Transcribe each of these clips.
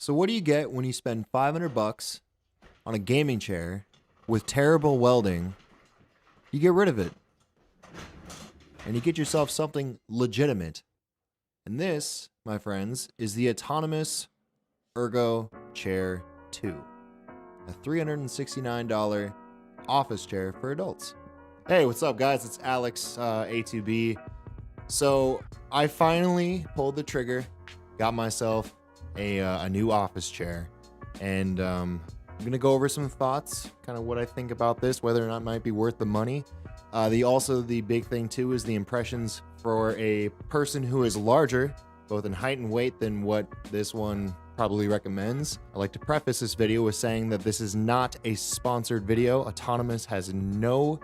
So what do you get when you spend 500 bucks on a gaming chair with terrible welding? You get rid of it and you get yourself something legitimate. And this, my friends, is the autonomous Ergo Chair 2, a $369 office chair for adults. Hey, what's up, guys? It's Alex, A2B. So I finally pulled the trigger, got myself a new office chair, and I'm gonna go over some thoughts, kind of what I think about this, whether or not it might be worth the money. The big thing too is the impressions for a person who is larger, both in height and weight, than what this one probably recommends. I like to preface this video with saying that this is not a sponsored video. Autonomous has no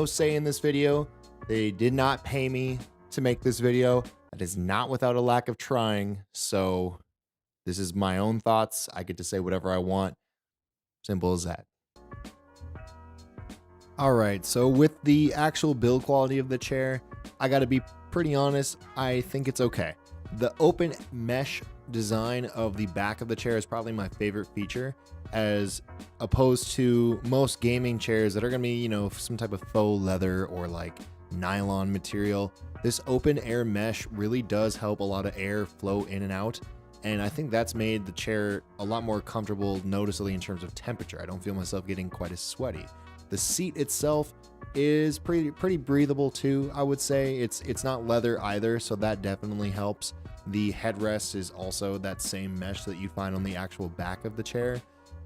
say in this video. They did not pay me to make this video. That is not without a lack of trying. So this is my own thoughts. I get to say whatever I want. Simple as that. All right, so with the actual build quality of the chair, I gotta be pretty honest, I think it's okay. The open mesh design of the back of the chair is probably my favorite feature, as opposed to most gaming chairs that are gonna be, some type of faux leather or like nylon material. This open air mesh really does help a lot of air flow in and out. And I think that's made the chair a lot more comfortable noticeably in terms of temperature. I don't feel myself getting quite as sweaty. The seat itself is pretty breathable too, I would say. It's not leather either, so that definitely helps. The headrest is also that same mesh that you find on the actual back of the chair.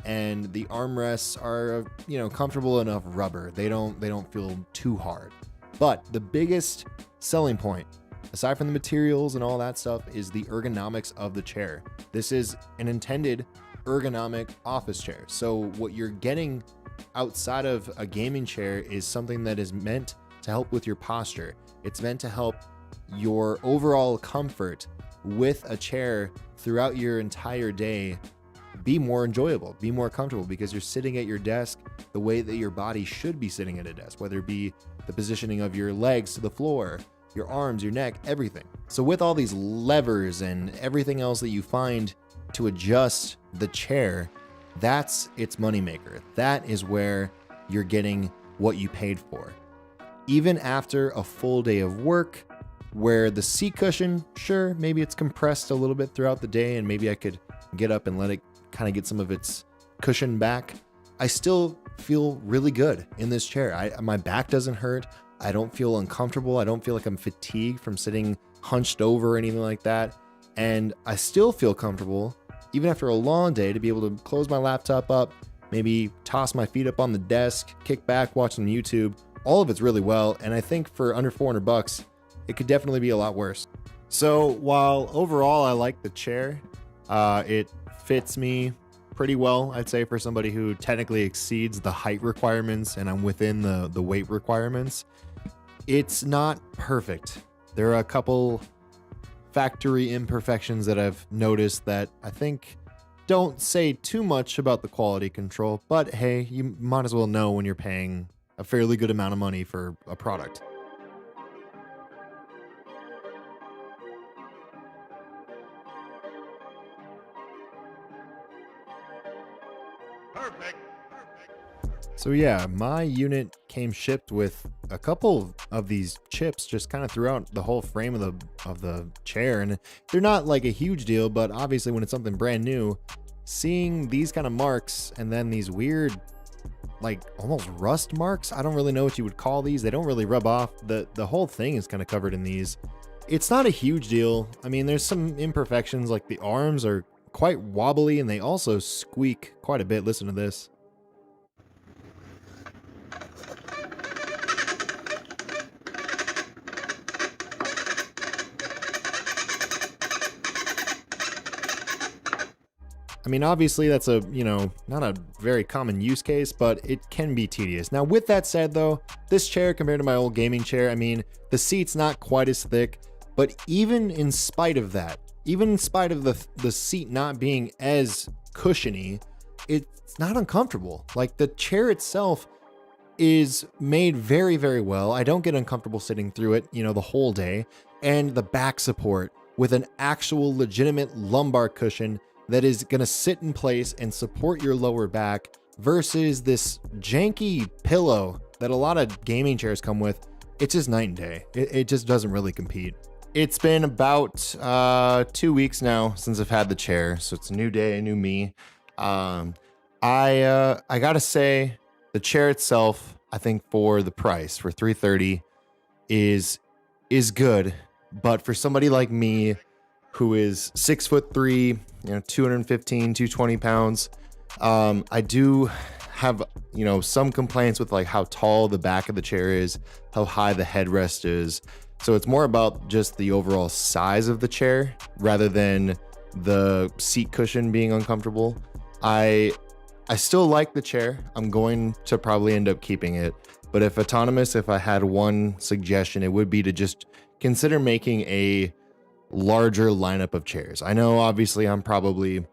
And the armrests are, comfortable enough rubber. They don't feel too hard. But the biggest selling point, aside from the materials and all that stuff, is the ergonomics of the chair. This is an intended ergonomic office chair. So what you're getting outside of a gaming chair is something that is meant to help with your posture. It's meant to help your overall comfort with a chair throughout your entire day be more enjoyable, be more comfortable, because you're sitting at your desk the way that your body should be sitting at a desk, whether it be the positioning of your legs to the floor, your arms, your neck, everything. So with all these levers and everything else that you find to adjust the chair, that's its moneymaker. That is where you're getting what you paid for. Even after a full day of work, where the seat cushion, sure, maybe it's compressed a little bit throughout the day and maybe I could get up and let it kind of get some of its cushion back, I still feel really good in this chair. My back doesn't hurt. I don't feel uncomfortable. I don't feel like I'm fatigued from sitting hunched over or anything like that. And I still feel comfortable, even after a long day, to be able to close my laptop up, maybe toss my feet up on the desk, kick back, watch some YouTube. All of it's really well. And I think for under 400 bucks, it could definitely be a lot worse. So while overall I like the chair, it fits me pretty well, I'd say, for somebody who technically exceeds the height requirements and I'm within the weight requirements. It's not perfect. There are a couple factory imperfections that I've noticed that I think don't say too much about the quality control, but hey, you might as well know when you're paying a fairly good amount of money for a product. Perfect. So yeah, my unit came shipped with a couple of these chips just kind of throughout the whole frame of the chair, and they're not like a huge deal, but obviously when it's something brand new, seeing these kind of marks and then these weird, like almost rust marks, I don't really know what you would call these. They don't really rub off. The whole thing is kind of covered in these. It's not a huge deal. I mean, there's some imperfections, like the arms are quite wobbly and they also squeak quite a bit. Listen to this. I mean, obviously that's a, not a very common use case, but it can be tedious. Now, with that said though, this chair compared to my old gaming chair, I mean, the seat's not quite as thick, but even in spite of that, even in spite of the seat not being as cushiony, it's not uncomfortable. Like, the chair itself is made very, very well. I don't get uncomfortable sitting through it, the whole day. And the back support with an actual legitimate lumbar cushion that is going to sit in place and support your lower back versus this janky pillow that a lot of gaming chairs come with. It's just night and day. It just doesn't really compete. It's been about 2 weeks now since I've had the chair, so it's a new day, a new me. I gotta say, the chair itself, I think for the price, for $330, is good. But for somebody like me, who is 6'3", 215, 220 pounds, I do have some complaints with like how tall the back of the chair is, how high the headrest is. So it's more about just the overall size of the chair rather than the seat cushion being uncomfortable. I still like the chair. I'm going to probably end up keeping it. But if I had one suggestion, it would be to just consider making a larger lineup of chairs. I know obviously I'm probably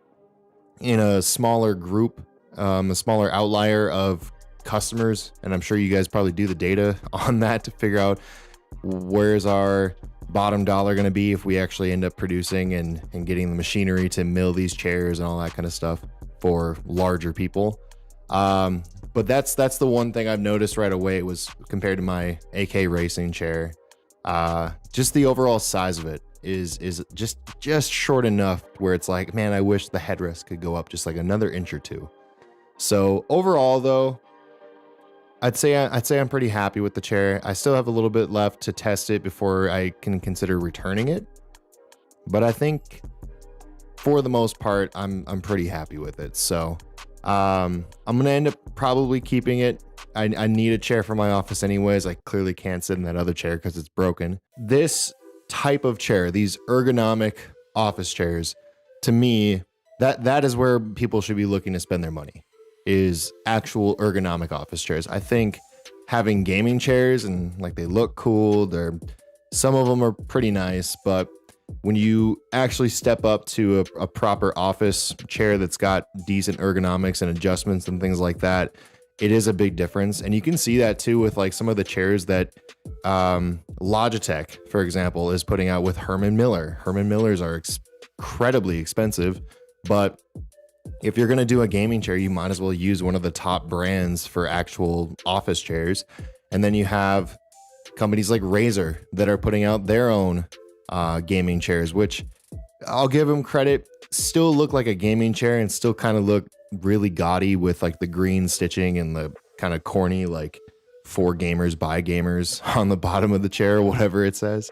in a smaller group, a smaller outlier of customers, and I'm sure you guys probably do the data on that to figure out where's our bottom dollar going to be if we actually end up producing and getting the machinery to mill these chairs and all that kind of stuff for larger people. But that's the one thing I've noticed right away was compared to my AK racing chair, just the overall size of it is just short enough where it's like, man, I wish the headrest could go up just like another inch or two. So overall though, I'd say I'm pretty happy with the chair. I still have a little bit left to test it before I can consider returning it. But I think for the most part, I'm pretty happy with it. So I'm gonna end up probably keeping it. I need a chair for my office anyways. I clearly can't sit in that other chair because it's broken. This type of chair, these ergonomic office chairs, to me, that is where people should be looking to spend their money, is actual ergonomic office chairs. I think having gaming chairs and like they look cool, some of them are pretty nice, but when you actually step up to a proper office chair that's got decent ergonomics and adjustments and things like that, it is a big difference. And you can see that too with like some of the chairs that Logitech, for example, is putting out with Herman Miller. Herman Millers are incredibly expensive, but if you're going to do a gaming chair, you might as well use one of the top brands for actual office chairs. And then you have companies like Razer that are putting out their own gaming chairs, which I'll give them credit, still look like a gaming chair and still kind of look really gaudy with like the green stitching and the kind of corny like for gamers by gamers on the bottom of the chair or whatever it says.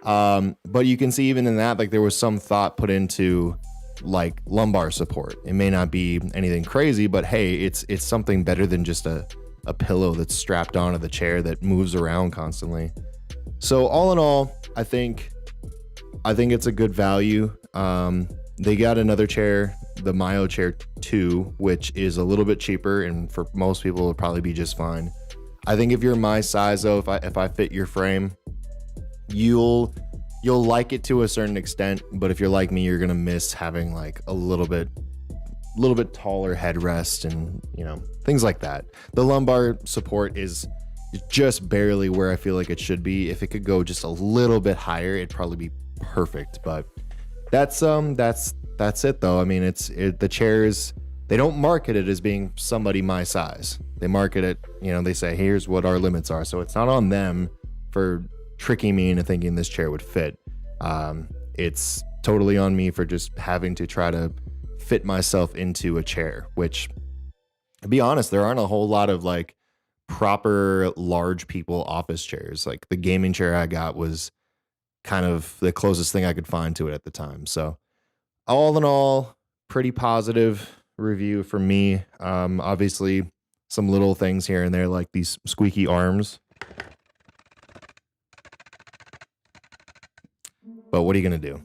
But you can see even in that, like there was some thought put into like lumbar support. It may not be anything crazy, but hey, it's something better than just a pillow that's strapped onto the chair that moves around constantly. So all in all, I think it's a good value. They got another chair, the Myo Chair 2, which is a little bit cheaper, and for most people it'll probably be just fine. I think if you're my size though, if I fit your frame, you'll like it to a certain extent, but if you're like me, you're gonna miss having like a little bit taller headrest and things like that. The lumbar support is just barely where I feel like it should be. If it could go just a little bit higher, it'd probably be perfect. But that's it though. I mean, the chairs, they don't market it as being somebody my size. They market it, they say here's what our limits are. So it's not on them for tricking me into thinking this chair would fit. It's totally on me for just having to try to fit myself into a chair, which, to be honest, there aren't a whole lot of like proper large people office chairs. Like the gaming chair I got was kind of the closest thing I could find to it at the time. So all in all, pretty positive review for me. Obviously some little things here and there, like these squeaky arms, but what are you going to do?